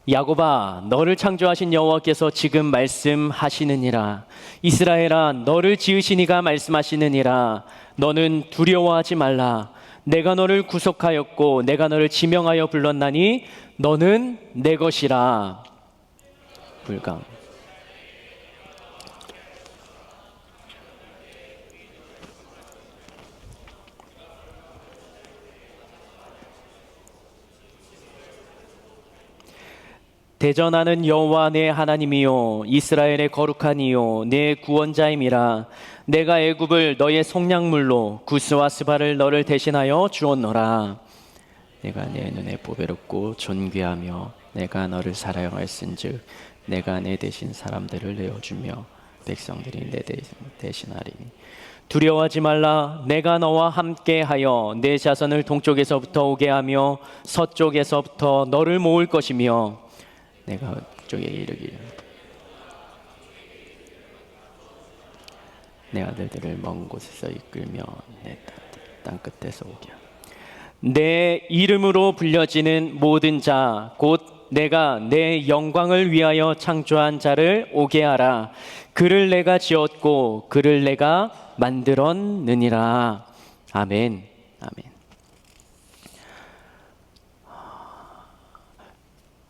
야곱아, 너를 창조하신 여호와께서 지금 말씀하시느니라. 이스라엘아, 너를 지으신 이가 말씀하시느니라. 너는 두려워하지 말라. 내가 너를 구속하였고 내가 너를 지명하여 불렀나니 너는 내 것이라. 불강. 대전하는 여호와 내 하나님이요 이스라엘의 거룩한 이요 내 구원자임이라. 내가 애굽을 너의 속량물로 구스와 스바를 너를 대신하여 주었노라. 내가 내 눈에 보배롭고 존귀하며 내가 너를 사랑하였은즉 내가 내 대신 사람들을 내어주며 백성들이 내 대신하리니 두려워하지 말라. 내가 너와 함께하여 내 자손을 동쪽에서부터 오게 하며 서쪽에서부터 너를 모을 것이며 내가 북쪽에 이르기를 내 아들들을 먼 곳에서 이끌며 내 땅 끝에서 오게 하며 내 이름으로 불려지는 모든 자 곧 내가 내 영광을 위하여 창조한 자를 오게 하라. 그를 내가 지었고 그를 내가 만들었느니라. 아멘. 아멘.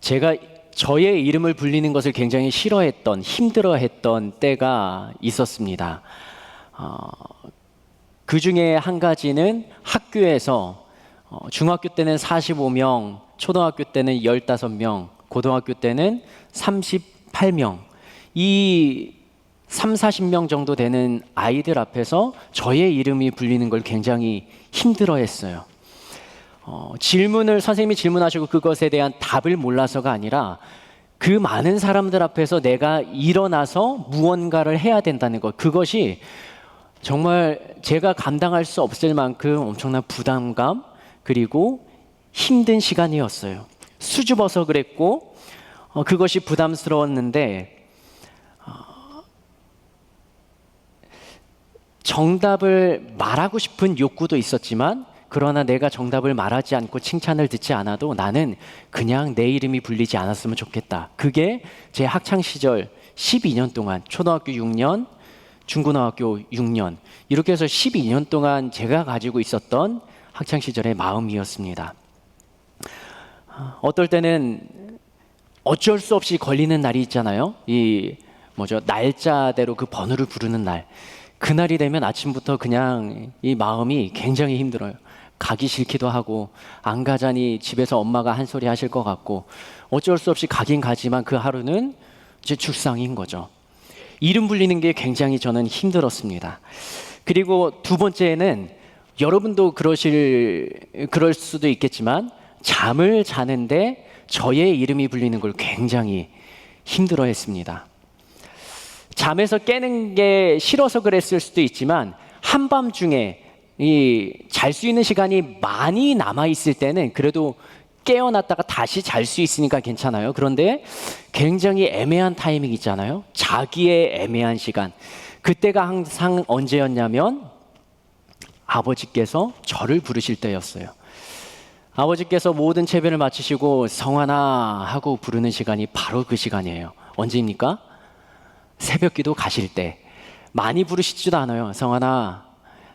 제가 저의 이름을 불리는 것을 굉장히 싫어했던, 힘들어했던 때가 있었습니다. 그 중에 한 가지는 학교에서 중학교 때는 45명, 초등학교 때는 15명, 고등학교 때는 38명, 이 40명 정도 되는 아이들 앞에서 저의 이름이 불리는 걸 굉장히 힘들어했어요. 선생님이 질문하시고 그것에 대한 답을 몰라서가 아니라 그 많은 사람들 앞에서 내가 일어나서 무언가를 해야 된다는 것, 그것이 정말 제가 감당할 수 없을 만큼 엄청난 부담감 그리고 힘든 시간이었어요. 수줍어서 그랬고 그것이 부담스러웠는데 정답을 말하고 싶은 욕구도 있었지만 그러나 내가 정답을 말하지 않고 칭찬을 듣지 않아도 나는 그냥 내 이름이 불리지 않았으면 좋겠다. 그게 제 학창시절 12년 동안 초등학교 6년, 중고등학교 6년 이렇게 해서 12년 동안 제가 가지고 있었던 학창시절의 마음이었습니다. 어떨 때는 어쩔 수 없이 걸리는 날이 있잖아요. 날짜대로 그 번호를 부르는 날. 그날이 되면 아침부터 그냥 이 마음이 굉장히 힘들어요. 가기 싫기도 하고 안 가자니 집에서 엄마가 한 소리 하실 것 같고 어쩔 수 없이 가긴 가지만 그 하루는 이제 출상인 거죠. 이름 불리는 게 굉장히 저는 힘들었습니다. 그리고 두 번째는 여러분도 그럴 수도 있겠지만 잠을 자는데 저의 이름이 불리는 걸 굉장히 힘들어했습니다. 잠에서 깨는 게 싫어서 그랬을 수도 있지만 한밤중에 잘 수 있는 시간이 많이 남아있을 때는 그래도 깨어났다가 다시 잘 수 있으니까 괜찮아요. 그런데 굉장히 애매한 타이밍 있잖아요. 자기의 애매한 시간. 그때가 항상 언제였냐면 아버지께서 저를 부르실 때였어요. 아버지께서 모든 체배를 마치시고 성환아 하고 부르는 시간이 바로 그 시간이에요. 언제입니까? 새벽기도 가실 때. 많이 부르시지도 않아요. 성환아,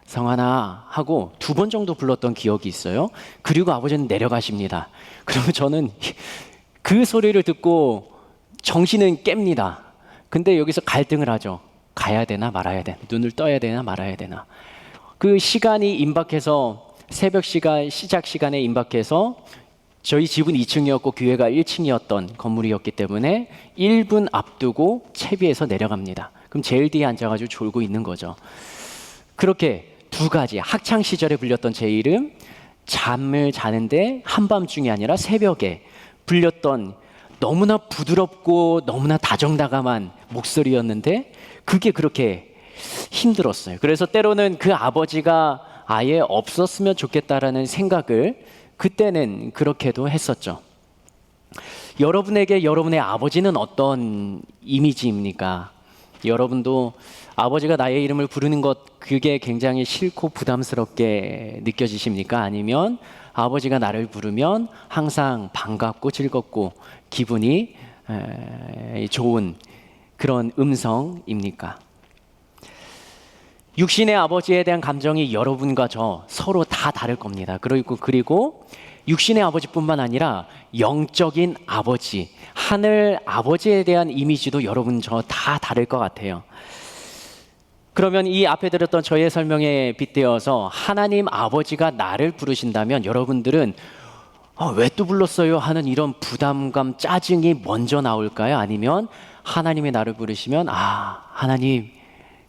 성환아 하고 2번 정도 불렀던 기억이 있어요. 그리고 아버지는 내려가십니다. 그러면 저는 그 소리를 듣고 정신은 깹니다. 근데 여기서 갈등을 하죠. 가야 되나 말아야 되나, 눈을 떠야 되나 말아야 되나. 그 시간이 임박해서 새벽 시간, 시작 시간에 임박해서 저희 집은 2층이었고 교회가 1층이었던 건물이었기 때문에 1분 앞두고 채비에서 내려갑니다. 그럼 제일 뒤에 앉아가지고 졸고 있는 거죠. 그렇게 두 가지, 학창 시절에 불렸던 제 이름, 잠을 자는데 한밤중이 아니라 새벽에 불렸던 너무나 부드럽고 너무나 다정다감한 목소리였는데 그게 그렇게 힘들었어요. 그래서 때로는 그 아버지가 아예 없었으면 좋겠다라는 생각을 그때는 그렇게도 했었죠. 여러분에게 여러분의 아버지는 어떤 이미지입니까? 여러분도 아버지가 나의 이름을 부르는 것, 그게 굉장히 싫고 부담스럽게 느껴지십니까? 아니면 아버지가 나를 부르면 항상 반갑고 즐겁고 기분이 좋은 그런 음성입니까? 육신의 아버지에 대한 감정이 여러분과 저 서로 다 다를 겁니다. 그리고 육신의 아버지뿐만 아니라 영적인 아버지, 하늘 아버지에 대한 이미지도 여러분 저 다 다를 것 같아요. 그러면 이 앞에 들었던 저의 설명에 빗대어서 하나님 아버지가 나를 부르신다면 여러분들은 왜 또 불렀어요? 하는 이런 부담감, 짜증이 먼저 나올까요? 아니면 하나님이 나를 부르시면 하나님,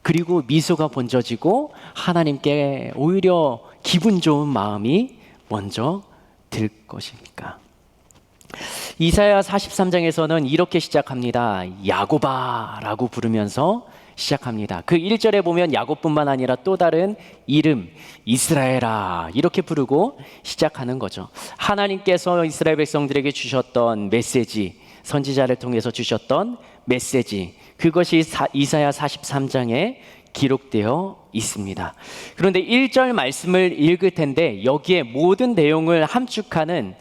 그리고 미소가 번져지고 하나님께 오히려 기분 좋은 마음이 먼저 들 것입니까? 이사야 43장에서는 이렇게 시작합니다. 야곱아라고 부르면서 시작합니다. 그 1절에 보면 야곱뿐만 아니라 또 다른 이름 이스라엘아 이렇게 부르고 시작하는 거죠. 하나님께서 이스라엘 백성들에게 주셨던 메시지, 선지자를 통해서 주셨던 메시지, 그것이 이사야 43장에 기록되어 있습니다. 그런데 1절 말씀을 읽을 텐데 여기에 모든 내용을 함축하는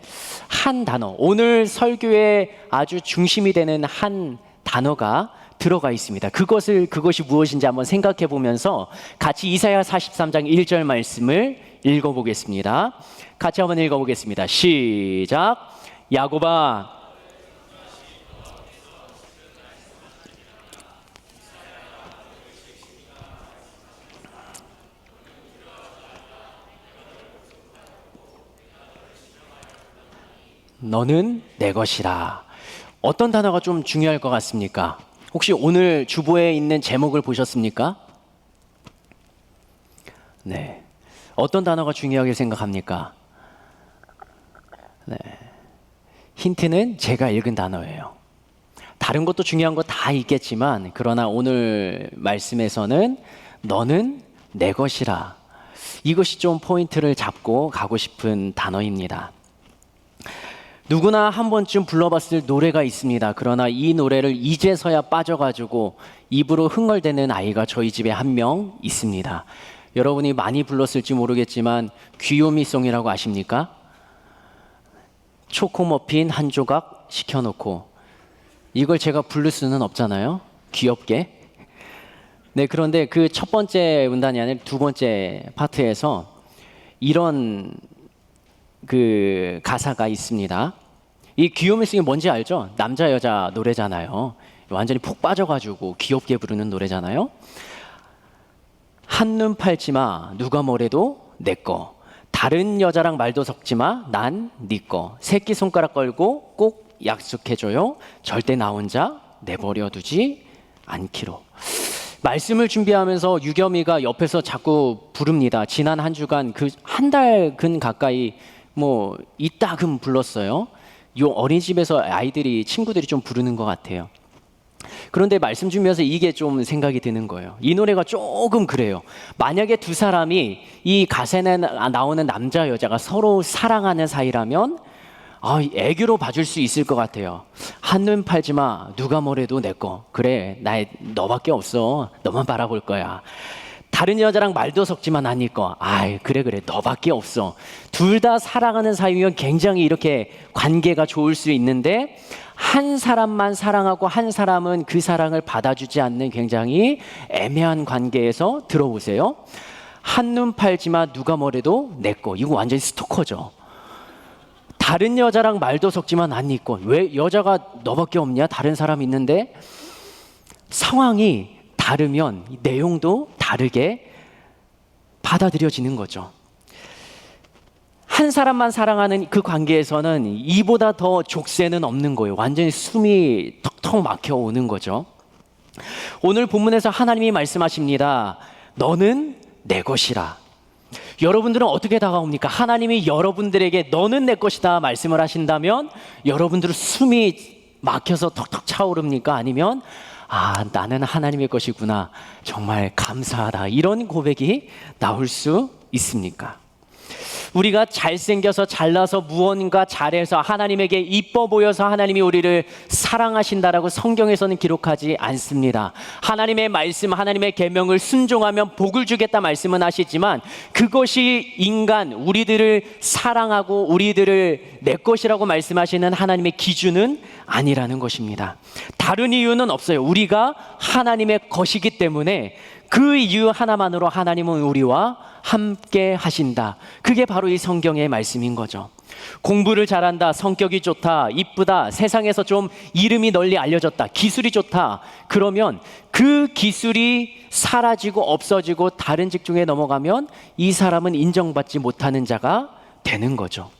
한 단어, 오늘 설교의 아주 중심이 되는 한 단어가 들어가 있습니다. 그것이 무엇인지 한번 생각해 보면서 같이 이사야 43장 1절 말씀을 읽어보겠습니다. 같이 한번 읽어보겠습니다. 시작. 야곱아, 너는 내 것이라. 어떤 단어가 좀 중요할 것 같습니까? 혹시 오늘 주보에 있는 제목을 보셨습니까? 네. 어떤 단어가 중요하게 생각합니까? 네. 힌트는 제가 읽은 단어예요. 다른 것도 중요한 거 다 있겠지만, 그러나 오늘 말씀에서는 너는 내 것이라. 이것이 좀 포인트를 잡고 가고 싶은 단어입니다. 누구나 한 번쯤 불러봤을 노래가 있습니다. 그러나 이 노래를 이제서야 빠져가지고 입으로 흥얼대는 아이가 저희 집에 한 명 있습니다. 여러분이 많이 불렀을지 모르겠지만 귀요미송이라고 아십니까? 초코머핀 한 조각 시켜놓고, 이걸 제가 부를 수는 없잖아요. 귀엽게. 네, 그런데 그 첫 번째 문단이 아니라 두 번째 파트에서 이런 그 가사가 있습니다. 이 귀요미송이 뭔지 알죠? 남자 여자 노래잖아요. 완전히 푹 빠져가지고 귀엽게 부르는 노래잖아요. 한눈 팔지 마, 누가 뭐래도 내 거. 다른 여자랑 말도 섞지 마, 난 네 거. 새끼손가락 걸고 꼭 약속해줘요. 절대 나 혼자 내버려 두지 않기로. 말씀을 준비하면서 유겸이가 옆에서 자꾸 부릅니다. 지난 한 주간 그 한 달근 가까이 이따금 불렀어요. 요 어린이집에서 친구들이 좀 부르는 것 같아요. 그런데 말씀 준비해서 이게 좀 생각이 드는 거예요. 이 노래가 조금 그래요. 만약에 두 사람이 이 가사에 나오는 남자 여자가 서로 사랑하는 사이라면 애교로 봐줄 수 있을 것 같아요. 한눈 팔지 마, 누가 뭐래도 내 거. 그래, 너밖에 없어. 너만 바라볼 거야. 다른 여자랑 말도 섞지만 난 네 거. 그래, 너밖에 없어. 둘 다 사랑하는 사이면 굉장히 이렇게 관계가 좋을 수 있는데, 한 사람만 사랑하고 한 사람은 그 사랑을 받아주지 않는 굉장히 애매한 관계에서 들어보세요. 한눈 팔지 마, 누가 뭐래도 내 거. 이거 완전히 스토커죠. 다른 여자랑 말도 섞지만 난 네 거. 왜 여자가 너밖에 없냐? 다른 사람 있는데. 상황이 다르면 내용도 다르게 받아들여지는 거죠. 한 사람만 사랑하는 그 관계에서는 이보다 더 족쇄는 없는 거예요. 완전히 숨이 턱턱 막혀 오는 거죠. 오늘 본문에서 하나님이 말씀하십니다. 너는 내 것이라. 여러분들은 어떻게 다가옵니까? 하나님이 여러분들에게 너는 내 것이다 말씀을 하신다면 여러분들은 숨이 막혀서 턱턱 차오릅니까? 아니면 나는 하나님의 것이구나, 정말 감사하다, 이런 고백이 나올 수 있습니까? 우리가 잘생겨서 잘나서 무언가 잘해서 하나님에게 이뻐 보여서 하나님이 우리를 사랑하신다라고 성경에서는 기록하지 않습니다. 하나님의 말씀, 하나님의 계명을 순종하면 복을 주겠다 말씀은 하시지만 그것이 인간, 우리들을 사랑하고 우리들을 내 것이라고 말씀하시는 하나님의 기준은 아니라는 것입니다. 다른 이유는 없어요. 우리가 하나님의 것이기 때문에 그 이유 하나만으로 하나님은 우리와 함께 하신다. 그게 바로 이 성경의 말씀인 거죠. 공부를 잘한다, 성격이 좋다, 이쁘다, 세상에서 좀 이름이 널리 알려졌다, 기술이 좋다. 그러면 그 기술이 사라지고 없어지고 다른 직종에 넘어가면 이 사람은 인정받지 못하는 자가 되는 거죠.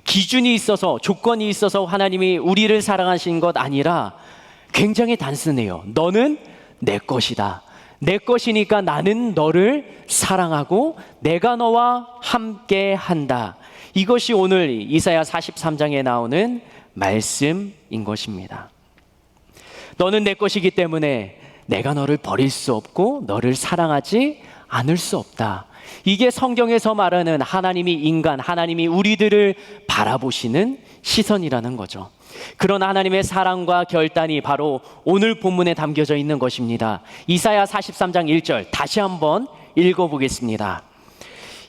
기준이 있어서, 조건이 있어서 하나님이 우리를 사랑하신 것 아니라 굉장히 단순해요. 너는 내 것이다. 내 것이니까 나는 너를 사랑하고 내가 너와 함께 한다. 이것이 오늘 이사야 43장에 나오는 말씀인 것입니다. 너는 내 것이기 때문에 내가 너를 버릴 수 없고 너를 사랑하지 않을 수 없다. 이게 성경에서 말하는 하나님이 인간, 하나님이 우리들을 바라보시는 시선이라는 거죠. 그런 하나님의 사랑과 결단이 바로 오늘 본문에 담겨져 있는 것입니다. 이사야 43장 1절 다시 한번 읽어보겠습니다.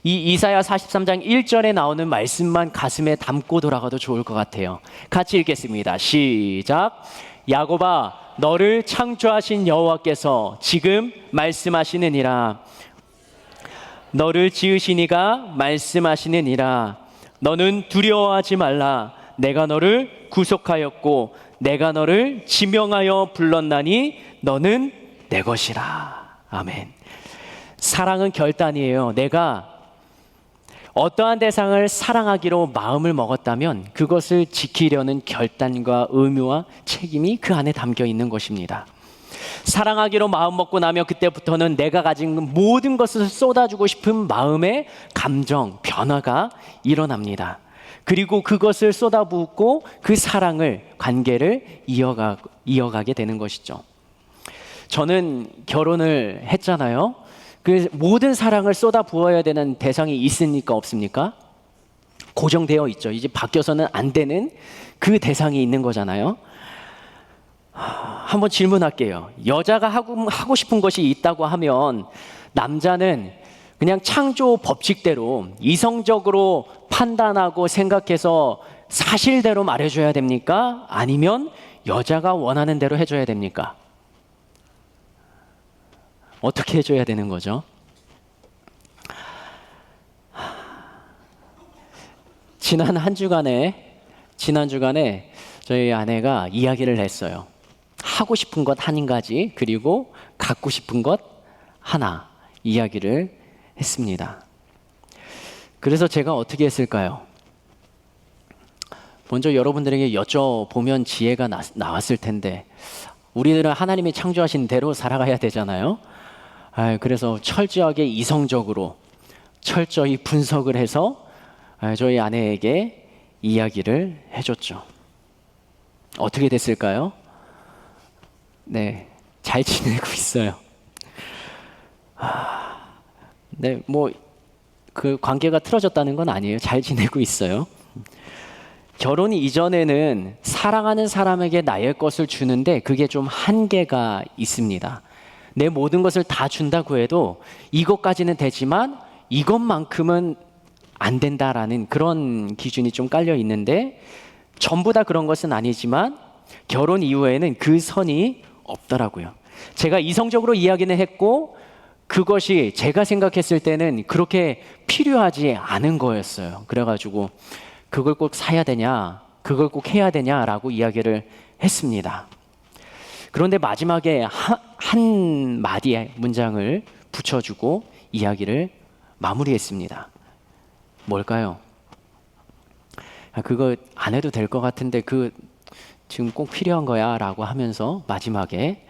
이 이사야 43장 1절에 나오는 말씀만 가슴에 담고 돌아가도 좋을 것 같아요. 같이 읽겠습니다. 시작. 야곱아, 너를 창조하신 여호와께서 지금 말씀하시느니라. 너를 지으시니가 말씀하시느니라. 너는 두려워하지 말라. 내가 너를 구속하였고 내가 너를 지명하여 불렀나니 너는 내 것이라. 아멘. 사랑은 결단이에요. 내가 어떠한 대상을 사랑하기로 마음을 먹었다면 그것을 지키려는 결단과 의무와 책임이 그 안에 담겨 있는 것입니다. 사랑하기로 마음 먹고 나면 그때부터는 내가 가진 모든 것을 쏟아주고 싶은 마음의 감정, 변화가 일어납니다. 그리고 그것을 쏟아붓고 그 사랑을, 관계를 이어가게 되는 것이죠. 저는 결혼을 했잖아요. 그 모든 사랑을 쏟아부어야 되는 대상이 있습니까? 없습니까? 고정되어 있죠. 이제 바뀌어서는 안 되는 그 대상이 있는 거잖아요. 한번 질문할게요. 여자가 하고 싶은 것이 있다고 하면 남자는 그냥 창조 법칙대로 이성적으로 판단하고 생각해서 사실대로 말해줘야 됩니까? 아니면 여자가 원하는 대로 해줘야 됩니까? 어떻게 해줘야 되는 거죠? 지난 주간에 저희 아내가 이야기를 했어요. 하고 싶은 것 한 가지, 그리고 갖고 싶은 것 하나 이야기를 했습니다. 그래서 제가 어떻게 했을까요? 먼저 여러분들에게 여쭤보면 지혜가 나왔을 텐데, 우리들은 하나님이 창조하신 대로 살아가야 되잖아요. 그래서 철저하게 이성적으로 철저히 분석을 해서 저희 아내에게 이야기를 해줬죠. 어떻게 됐을까요? 네, 잘 지내고 있어요. 네, 그 관계가 틀어졌다는 건 아니에요. 잘 지내고 있어요. 결혼 이전에는 사랑하는 사람에게 나의 것을 주는데 그게 좀 한계가 있습니다. 내 모든 것을 다 준다고 해도 이것까지는 되지만 이것만큼은 안 된다라는 그런 기준이 좀 깔려 있는데, 전부 다 그런 것은 아니지만 결혼 이후에는 그 선이 없더라고요. 제가 이성적으로 이야기는 했고 그것이 제가 생각했을 때는 그렇게 필요하지 않은 거였어요. 그래가지고 그걸 꼭 사야 되냐, 그걸 꼭 해야 되냐라고 이야기를 했습니다. 그런데 마지막에 한 마디의 문장을 붙여주고 이야기를 마무리했습니다. 뭘까요? 그거 안 해도 될 것 같은데 지금 꼭 필요한 거야 라고 하면서 마지막에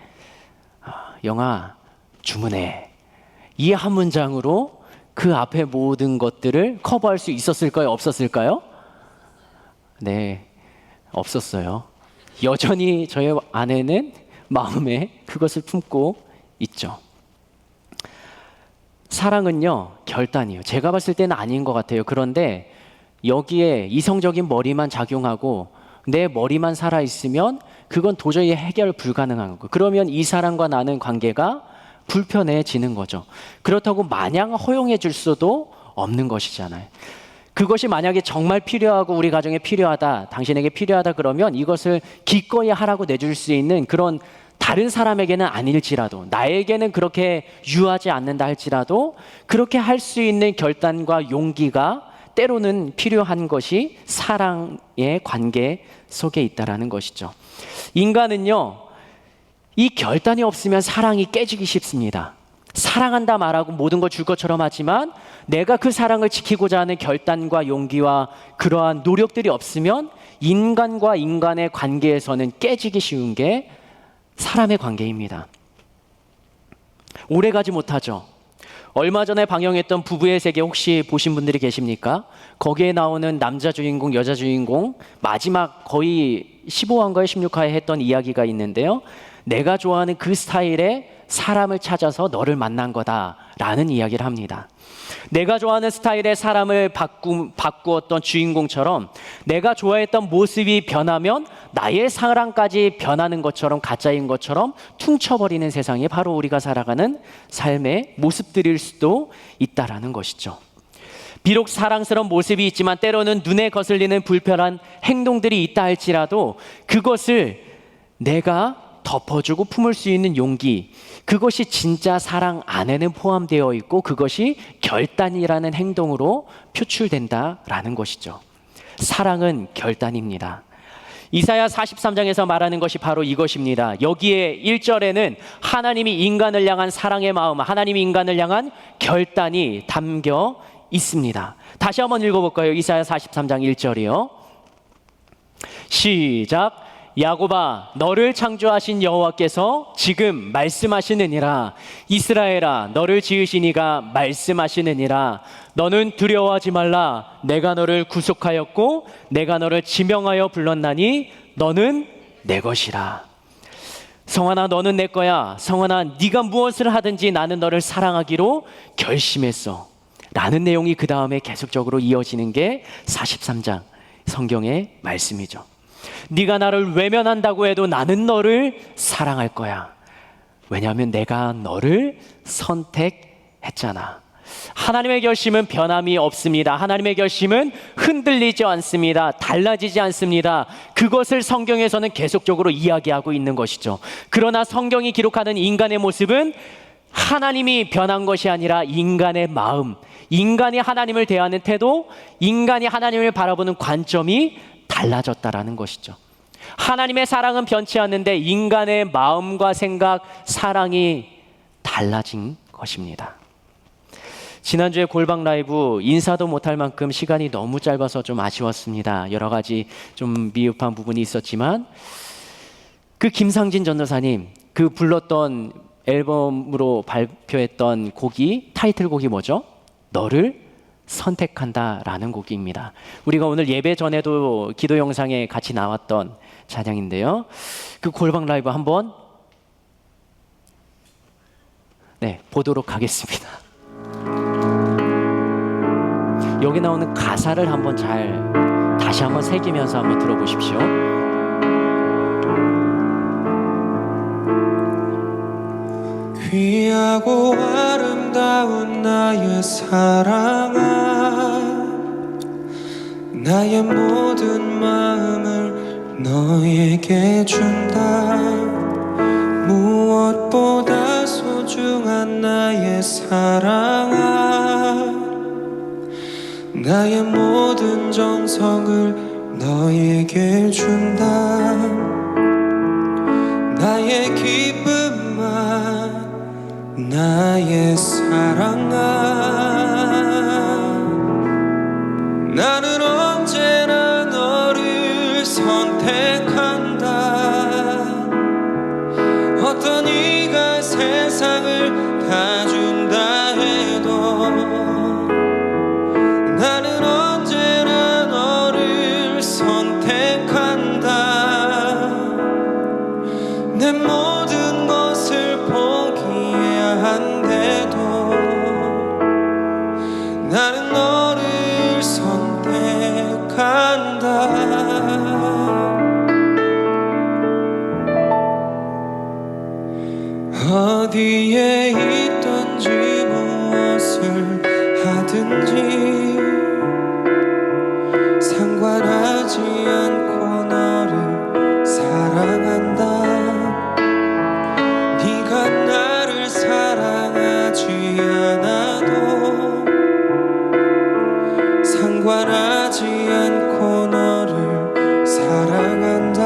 영아 주문해, 이 한 문장으로 그 앞에 모든 것들을 커버할 수 있었을까요? 없었을까요? 네, 없었어요. 여전히 저의 아내는 마음에 그것을 품고 있죠. 사랑은요, 결단이에요. 제가 봤을 때는 아닌 것 같아요. 그런데 여기에 이성적인 머리만 작용하고 내 머리만 살아있으면 그건 도저히 해결 불가능한 거예요. 그러면 이 사람과 나는 관계가 불편해지는 거죠. 그렇다고 마냥 허용해 줄 수도 없는 것이잖아요. 그것이 만약에 정말 필요하고 우리 가정에 필요하다, 당신에게 필요하다 그러면 이것을 기꺼이 하라고 내줄 수 있는 그런 다른 사람에게는 아닐지라도, 나에게는 그렇게 유하지 않는다 할지라도 그렇게 할 수 있는 결단과 용기가 때로는 필요한 것이 사랑의 관계 속에 있다라는 것이죠. 인간은요, 이 결단이 없으면 사랑이 깨지기 쉽습니다. 사랑한다 말하고 모든 걸 줄 것처럼 하지만 내가 그 사랑을 지키고자 하는 결단과 용기와 그러한 노력들이 없으면 인간과 인간의 관계에서는 깨지기 쉬운 게 사람의 관계입니다. 오래가지 못하죠. 얼마 전에 방영했던 부부의 세계 혹시 보신 분들이 계십니까? 거기에 나오는 남자 주인공, 여자 주인공 마지막 거의 15화인가요? 16화에 했던 이야기가 있는데요. 내가 좋아하는 그 스타일의 사람을 찾아서 너를 만난 거다라는 이야기를 합니다. 내가 좋아하는 스타일의 사람을 바꾸었던 주인공처럼 내가 좋아했던 모습이 변하면 나의 사랑까지 변하는 것처럼, 가짜인 것처럼 퉁쳐버리는 세상이 바로 우리가 살아가는 삶의 모습들일 수도 있다라는 것이죠. 비록 사랑스러운 모습이 있지만 때로는 눈에 거슬리는 불편한 행동들이 있다 할지라도 그것을 내가 덮어주고 품을 수 있는 용기, 그것이 진짜 사랑 안에는 포함되어 있고 그것이 결단이라는 행동으로 표출된다라는 것이죠. 사랑은 결단입니다. 이사야 43장에서 말하는 것이 바로 이것입니다. 여기에 1절에는 하나님이 인간을 향한 사랑의 마음, 하나님이 인간을 향한 결단이 담겨 있습니다. 다시 한번 읽어볼까요? 이사야 43장 1절이요. 시작. 야곱아, 너를 창조하신 여호와께서 지금 말씀하시느니라. 이스라엘아, 너를 지으신 이가 말씀하시느니라. 너는 두려워하지 말라. 내가 너를 구속하였고 내가 너를 지명하여 불렀나니 너는 내 것이라. 성환아, 너는 내 거야. 성환아, 네가 무엇을 하든지 나는 너를 사랑하기로 결심했어. 라는 내용이 그 다음에 계속적으로 이어지는 게 43장 성경의 말씀이죠. 네가 나를 외면한다고 해도 나는 너를 사랑할 거야. 왜냐하면 내가 너를 선택했잖아. 하나님의 결심은 변함이 없습니다. 하나님의 결심은 흔들리지 않습니다. 달라지지 않습니다. 그것을 성경에서는 계속적으로 이야기하고 있는 것이죠. 그러나 성경이 기록하는 인간의 모습은 하나님이 변한 것이 아니라 인간의 마음, 인간이 하나님을 대하는 태도, 인간이 하나님을 바라보는 관점이 달라졌다라는 것이죠. 하나님의 사랑은 변치 않는데 인간의 마음과 생각, 사랑이 달라진 것입니다. 지난주에 골방 라이브 인사도 못할 만큼 시간이 너무 짧아서 좀 아쉬웠습니다. 여러 가지 좀 미흡한 부분이 있었지만 그 김상진 전도사님 그 불렀던 앨범으로 발표했던 곡이 타이틀곡이 뭐죠? 너를 선택한다라는 곡입니다. 우리가 오늘 예배 전에도 기도 영상에 같이 나왔던 찬양인데요. 그 골방 라이브 한번 보도록 하겠습니다. 여기 나오는 가사를 한번 다시 한번 새기면서 한번 들어보십시오. 귀하고 아름다운 나의 사랑아, 나의 모든 마음을 너에게 준다. 무엇보다 소중한 나의 사랑아, 나의 모든 정성을 너에게 준다. 나의 기쁨만 나의 사랑아, 나는 언제나 너를 선택한다. 어떤 이가 세상을 다 준다 해도 나는 언제나 너를 선택한다. 내 모든 것을 포기해야 한데도 어디에 있든지 무엇을 하든지 상관하지 않고 너를 사랑한다. 네가 나를 사랑하지 않아도 상관하지 않고 너를 사랑한다.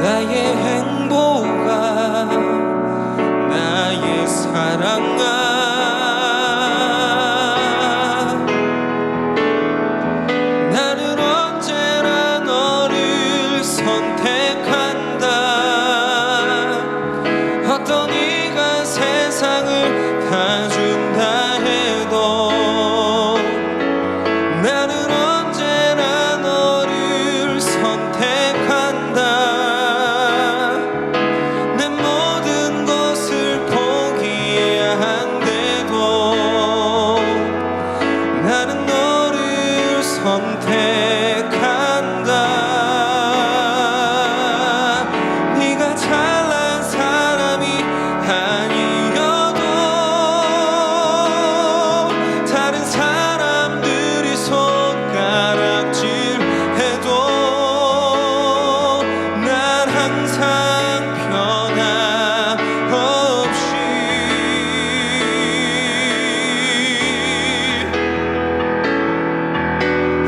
나의 행복아, 나의 사랑아, 나는 언제나 너를 선택한다. 어떤 이가 세상을 다 준다 해도 나는 언제나 너를 선택한다. 내 모든 것을 포기해야 한데도 나는 너를 선택한다. 네가 잘난 사람이 아니어도 다른 사람들이 손가락질해도 난 항상 변함없이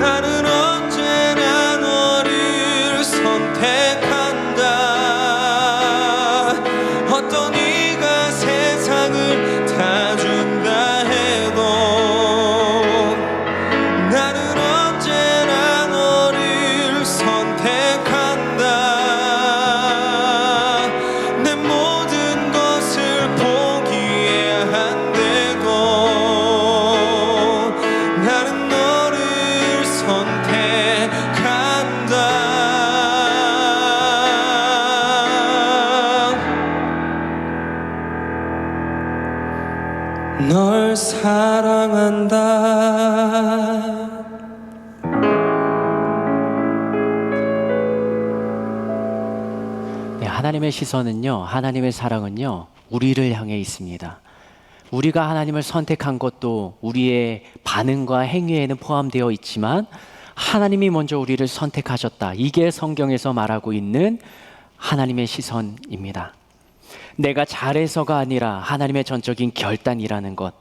나는 언제나 너를 선택한다. 어떤 이가 세상을 다 준다 해도 나는 언제나 너를 선택한다. 내 모든 것을 포기해야 한데도 나는 너를 선택한다. 널 사랑한다. 네, 하나님의 시선은요, 하나님의 사랑은요, 우리를 향해 있습니다. 우리가 하나님을 선택한 것도 우리의 반응과 행위에는 포함되어 있지만 하나님이 먼저 우리를 선택하셨다. 이게 성경에서 말하고 있는 하나님의 시선입니다. 내가 잘해서가 아니라 하나님의 전적인 결단이라는 것.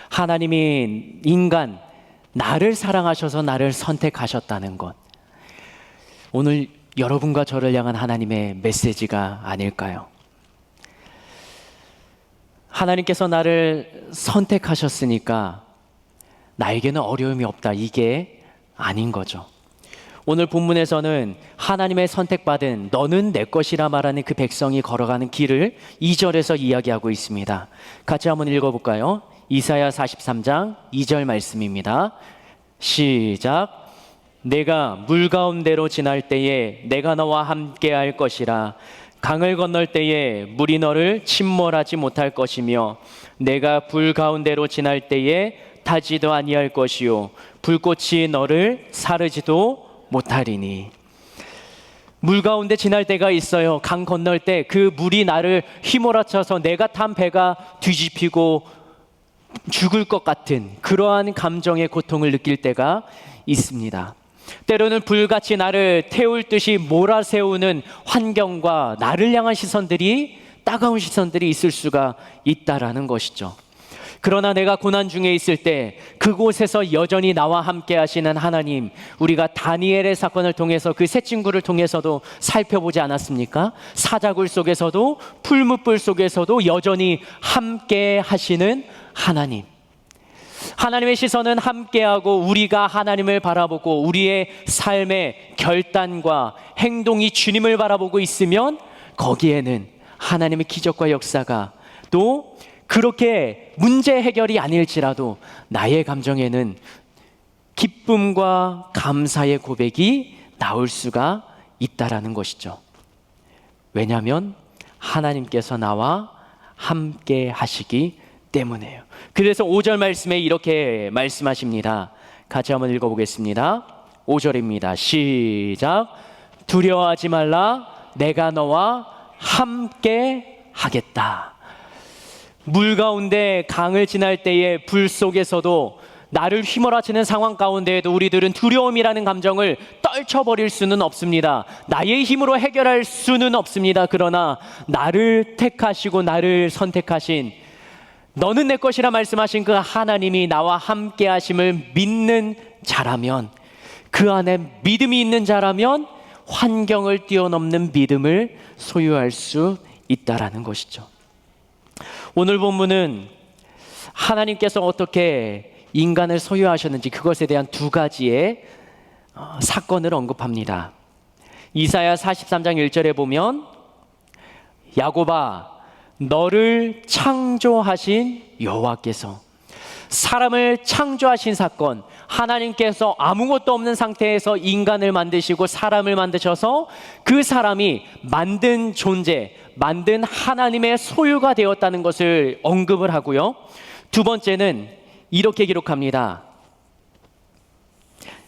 하나님이 인간, 나를 사랑하셔서 나를 선택하셨다는 것. 오늘 여러분과 저를 향한 하나님의 메시지가 아닐까요? 하나님께서 나를 선택하셨으니까 나에게는 어려움이 없다. 이게 아닌 거죠. 오늘 본문에서는 하나님의 선택받은 너는 내 것이라 말하는 그 백성이 걸어가는 길을 2절에서 이야기하고 있습니다. 같이 한번 읽어볼까요? 이사야 43장 2절 말씀입니다. 시작. 내가 물 가운데로 지날 때에 내가 너와 함께 할 것이라. 강을 건널 때에 물이 너를 침몰하지 못할 것이며 내가 불 가운데로 지날 때에 타지도 아니할 것이요 불꽃이 너를 사르지도 못하리니. 물 가운데 지날 때가 있어요. 강 건널 때 그 물이 나를 휘몰아쳐서 내가 탄 배가 뒤집히고 죽을 것 같은 그러한 감정의 고통을 느낄 때가 있습니다. 때로는 불같이 나를 태울 듯이 몰아세우는 환경과 나를 향한 시선들이, 따가운 시선들이 있을 수가 있다라는 것이죠. 그러나 내가 고난 중에 있을 때 그곳에서 여전히 나와 함께 하시는 하나님, 우리가 다니엘의 사건을 통해서 그 세 친구를 통해서도 살펴보지 않았습니까? 사자굴 속에서도 풀무불 속에서도 여전히 함께 하시는 하나님. 하나님의 시선은 함께하고 우리가 하나님을 바라보고 우리의 삶의 결단과 행동이 주님을 바라보고 있으면 거기에는 하나님의 기적과 역사가, 또 그렇게 문제 해결이 아닐지라도 나의 감정에는 기쁨과 감사의 고백이 나올 수가 있다라는 것이죠. 왜냐하면 하나님께서 나와 함께 하시기 때문에요. 그래서 5절 말씀에 이렇게 말씀하십니다. 같이 한번 읽어보겠습니다. 5절입니다. 시작. 두려워하지 말라. 내가 너와 함께 하겠다. 물 가운데 강을 지날 때의 불 속에서도 나를 휘몰아치는 상황 가운데에도 우리들은 두려움이라는 감정을 떨쳐버릴 수는 없습니다. 나의 힘으로 해결할 수는 없습니다. 그러나 나를 택하시고 나를 선택하신, 너는 내 것이라 말씀하신 그 하나님이 나와 함께 하심을 믿는 자라면, 그 안에 믿음이 있는 자라면 환경을 뛰어넘는 믿음을 소유할 수 있다라는 것이죠. 오늘 본문은 하나님께서 어떻게 인간을 소유하셨는지 그것에 대한 두 가지의 사건을 언급합니다. 이사야 43장 1절에 보면 야곱아 너를 창조하신 여호와께서, 사람을 창조하신 사건, 하나님께서 아무것도 없는 상태에서 인간을 만드시고 사람을 만드셔서 그 사람이 만든 존재, 만든 하나님의 소유가 되었다는 것을 언급을 하고요. 두 번째는 이렇게 기록합니다.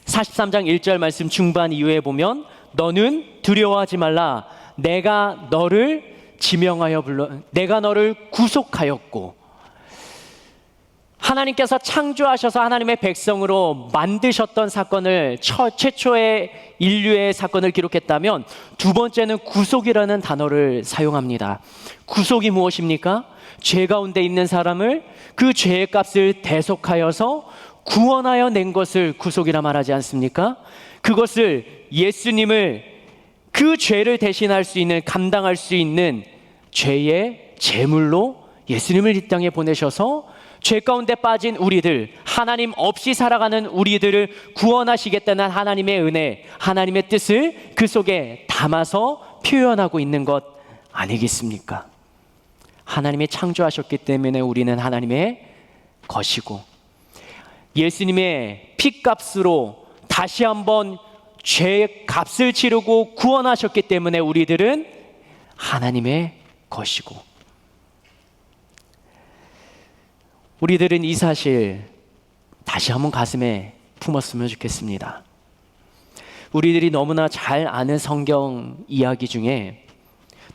43장 1절 말씀 중반 이후에 보면 너는 두려워하지 말라. 내가 너를 지명하여 내가 너를 구속하였고, 하나님께서 창조하셔서 하나님의 백성으로 만드셨던 사건을 최초의 인류의 사건을 기록했다면, 두 번째는 구속이라는 단어를 사용합니다. 구속이 무엇입니까? 죄 가운데 있는 사람을 그 죄의 값을 대속하여서 구원하여 낸 것을 구속이라 말하지 않습니까? 그것을 예수님을 그 죄를 대신할 수 있는, 감당할 수 있는 죄의 제물로 예수님을 이 땅에 보내셔서 죄 가운데 빠진 우리들, 하나님 없이 살아가는 우리들을 구원하시겠다는 하나님의 은혜, 하나님의 뜻을 그 속에 담아서 표현하고 있는 것 아니겠습니까? 하나님이 창조하셨기 때문에 우리는 하나님의 것이고, 예수님의 피값으로 다시 한번 죄의 값을 치르고 구원하셨기 때문에 우리들은 하나님의 것이고, 우리들은 이 사실 다시 한번 가슴에 품었으면 좋겠습니다. 우리들이 너무나 잘 아는 성경 이야기 중에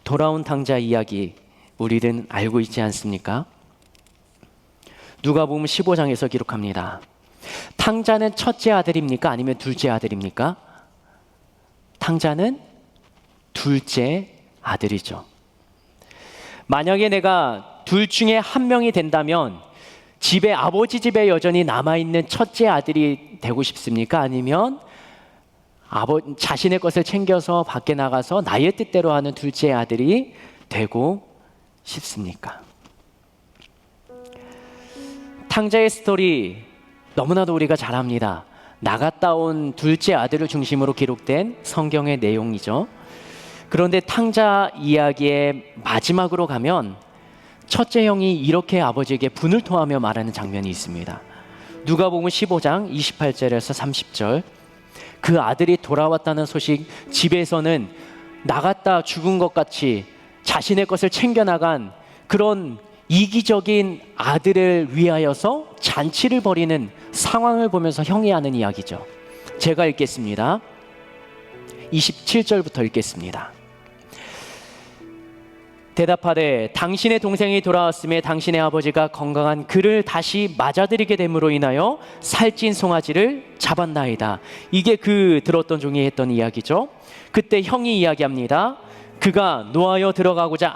돌아온 탕자 이야기, 우리들은 알고 있지 않습니까? 누가복음 15장에서 기록합니다. 탕자는 첫째 아들입니까? 아니면 둘째 아들입니까? 탕자는 둘째 아들이죠. 만약에 내가 둘 중에 한 명이 된다면 집에, 아버지 집에 여전히 남아있는 첫째 아들이 되고 싶습니까? 아니면 자신의 것을 챙겨서 밖에 나가서 나의 뜻대로 하는 둘째 아들이 되고 싶습니까? 탕자의 스토리 너무나도 우리가 잘 압니다. 나갔다 온 둘째 아들을 중심으로 기록된 성경의 내용이죠. 그런데 탕자 이야기의 마지막으로 가면 첫째 형이 이렇게 아버지에게 분을 토하며 말하는 장면이 있습니다. 누가복음 15장 28절에서 30절. 그 아들이 돌아왔다는 소식, 집에서는 나갔다 죽은 것 같이 자신의 것을 챙겨나간 그런 이기적인 아들을 위하여서 잔치를 벌이는 상황을 보면서 형이 하는 이야기죠. 제가 읽겠습니다. 27절부터 읽겠습니다. 대답하되 당신의 동생이 돌아왔음에 당신의 아버지가 건강한 그를 다시 맞아들이게 됨으로 인하여 살찐 송아지를 잡았나이다. 이게 그 들었던 종이 했던 이야기죠. 그때 형이 이야기합니다. 그가 노하여 들어가고자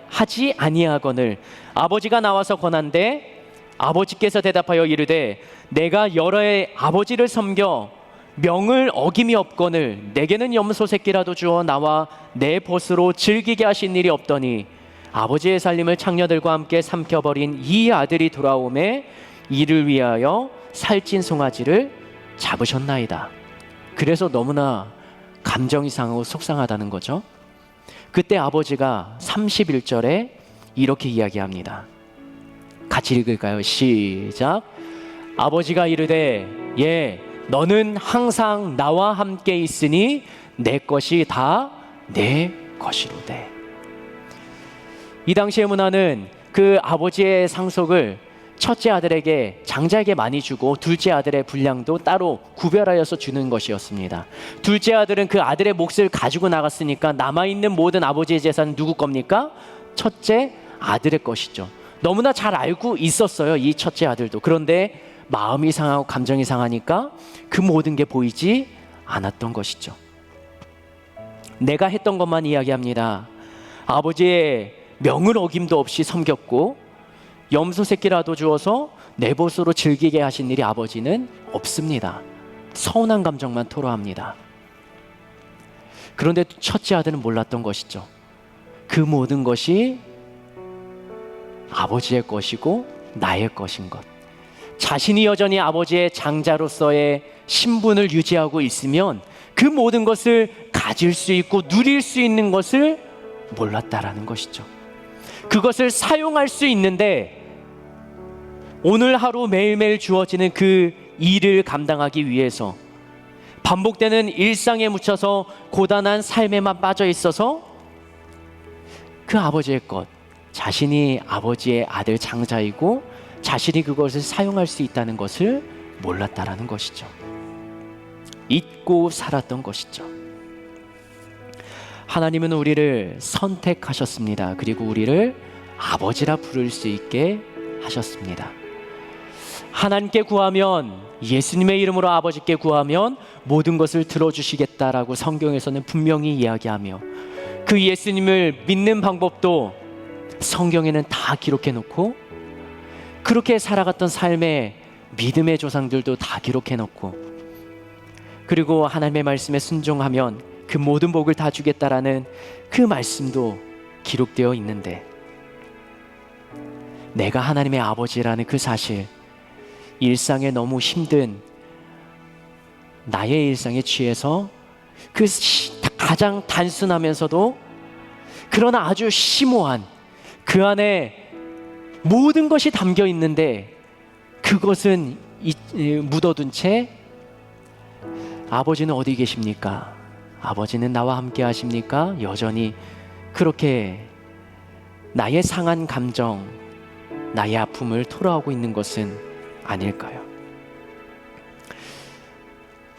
하지 아니하거늘 아버지가 나와서 권한대 아버지께서 대답하여 이르되 내가 여러 해 아버지를 섬겨 명을 어김이 없거늘 내게는 염소 새끼라도 주어 나와 내 벗으로 즐기게 하신 일이 없더니 아버지의 살림을 창녀들과 함께 삼켜버린 이 아들이 돌아오매 이를 위하여 살찐 송아지를 잡으셨나이다. 그래서 너무나 감정이 상하고 속상하다는 거죠. 그때 아버지가 31절에 이렇게 이야기합니다. 같이 읽을까요? 시작. 아버지가 이르되 예 너는 항상 나와 함께 있으니 내 것이 다 내 것이로되. 이 당시의 문화는 그 아버지의 상속을 첫째 아들에게, 장자에게 많이 주고 둘째 아들의 분량도 따로 구별하여서 주는 것이었습니다. 둘째 아들은 그 아들의 몫을 가지고 나갔으니까 남아있는 모든 아버지의 재산은 누구 겁니까? 첫째 아들의 것이죠. 너무나 잘 알고 있었어요, 이 첫째 아들도. 그런데 마음이 상하고 감정이 상하니까 그 모든 게 보이지 않았던 것이죠. 내가 했던 것만 이야기합니다. 아버지의 명을 어김도 없이 섬겼고 염소 새끼라도 주어서 내 벗으로 즐기게 하신 일이 아버지는 없습니다. 서운한 감정만 토로합니다. 그런데 첫째 아들은 몰랐던 것이죠. 그 모든 것이 아버지의 것이고 나의 것인 것. 자신이 여전히 아버지의 장자로서의 신분을 유지하고 있으면 그 모든 것을 가질 수 있고 누릴 수 있는 것을 몰랐다라는 것이죠. 그것을 사용할 수 있는데 오늘 하루 매일매일 주어지는 그 일을 감당하기 위해서 반복되는 일상에 묻혀서 고단한 삶에만 빠져 있어서 그 아버지의 것, 자신이 아버지의 아들 장자이고 자신이 그것을 사용할 수 있다는 것을 몰랐다라는 것이죠. 잊고 살았던 것이죠. 하나님은 우리를 선택하셨습니다. 그리고 우리를 아버지라 부를 수 있게 하셨습니다. 하나님께 구하면, 예수님의 이름으로 아버지께 구하면 모든 것을 들어주시겠다라고 성경에서는 분명히 이야기하며, 그 예수님을 믿는 방법도 성경에는 다 기록해 놓고, 그렇게 살아갔던 삶의 믿음의 조상들도 다 기록해 놓고, 그리고 하나님의 말씀에 순종하면 그 모든 복을 다 주겠다라는 그 말씀도 기록되어 있는데, 내가 하나님의 아버지라는 그 사실, 일상에 너무 힘든 나의 일상에 취해서 그 가장 단순하면서도 그러나 아주 심오한 그 안에 모든 것이 담겨 있는데 그것은 묻어둔 채 아버지는 어디 계십니까? 아버지는 나와 함께 하십니까? 여전히 그렇게 나의 상한 감정, 나의 아픔을 토로하고 있는 것은 아닐까요?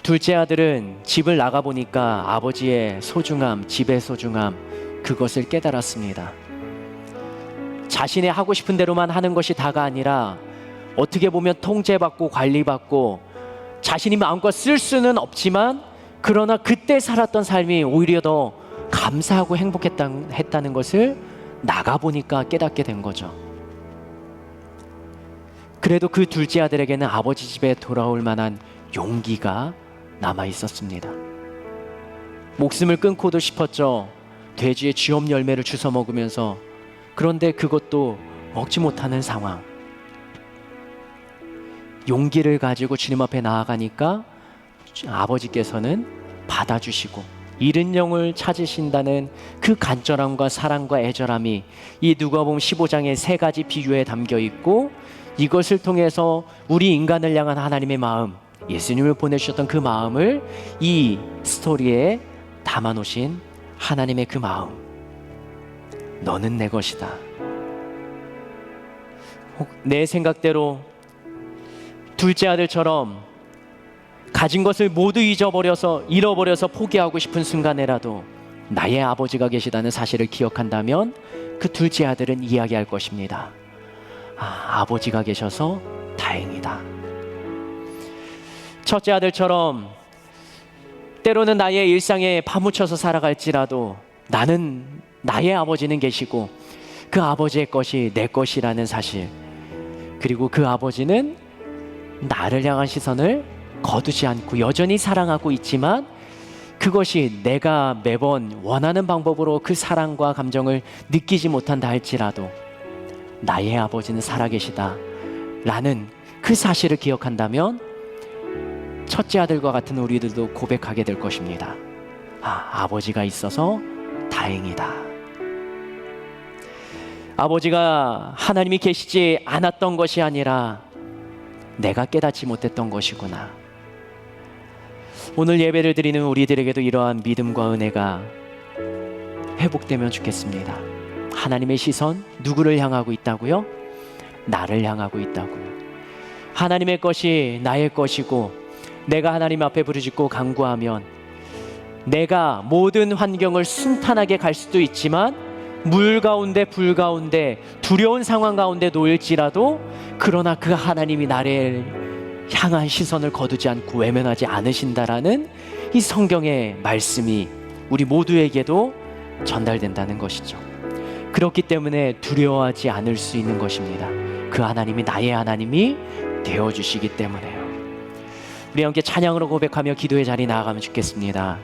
둘째 아들은 집을 나가보니까 아버지의 소중함, 집의 소중함, 그것을 깨달았습니다. 자신의 하고 싶은 대로만 하는 것이 다가 아니라 어떻게 보면 통제받고 관리받고 자신이 마음껏 쓸 수는 없지만 그러나 그때 살았던 삶이 오히려 더 감사하고 행복했다는 것을 나가보니까 깨닫게 된 거죠. 그래도 그 둘째 아들에게는 아버지 집에 돌아올 만한 용기가 남아 있었습니다. 목숨을 끊고도 싶었죠. 돼지의 쥐엄 열매를 주워 먹으면서. 그런데 그것도 먹지 못하는 상황. 용기를 가지고 주님 앞에 나아가니까 아버지께서는 받아주시고 잃은 영을 찾으신다는 그 간절함과 사랑과 애절함이 이 누가복음 15장의 세 가지 비유에 담겨 있고, 이것을 통해서 우리 인간을 향한 하나님의 마음, 예수님을 보내주셨던 그 마음을 이 스토리에 담아놓으신 하나님의 그 마음, 너는 내 것이다. 내 생각대로 둘째 아들처럼 가진 것을 모두 잃어버려서 포기하고 싶은 순간에라도 나의 아버지가 계시다는 사실을 기억한다면 그 둘째 아들은 이야기할 것입니다. 아버지가 계셔서 다행이다. 첫째 아들처럼 때로는 나의 일상에 파묻혀서 살아갈지라도 나의 아버지는 계시고 그 아버지의 것이 내 것이라는 사실, 그리고 그 아버지는 나를 향한 시선을 거두지 않고 여전히 사랑하고 있지만 그것이 내가 매번 원하는 방법으로 그 사랑과 감정을 느끼지 못한다 할지라도 나의 아버지는 살아계시다 라는 그 사실을 기억한다면 첫째 아들과 같은 우리들도 고백하게 될 것입니다. 아버지가 있어서 다행이다. 아버지가 하나님이 계시지 않았던 것이 아니라 내가 깨닫지 못했던 것이구나. 오늘 예배를 드리는 우리들에게도 이러한 믿음과 은혜가 회복되면 좋겠습니다. 하나님의 시선 누구를 향하고 있다고요? 나를 향하고 있다고요. 하나님의 것이 나의 것이고 내가 하나님 앞에 부르짖고 간구하면 내가 모든 환경을 순탄하게 갈 수도 있지만 물 가운데 불 가운데 두려운 상황 가운데 놓일지라도 그러나 그 하나님이 나를 향한 시선을 거두지 않고 외면하지 않으신다라는 이 성경의 말씀이 우리 모두에게도 전달된다는 것이죠. 그렇기 때문에 두려워하지 않을 수 있는 것입니다. 그 하나님이 나의 하나님이 되어주시기 때문에요. 우리 함께 찬양으로 고백하며 기도의 자리 나아가면 좋겠습니다.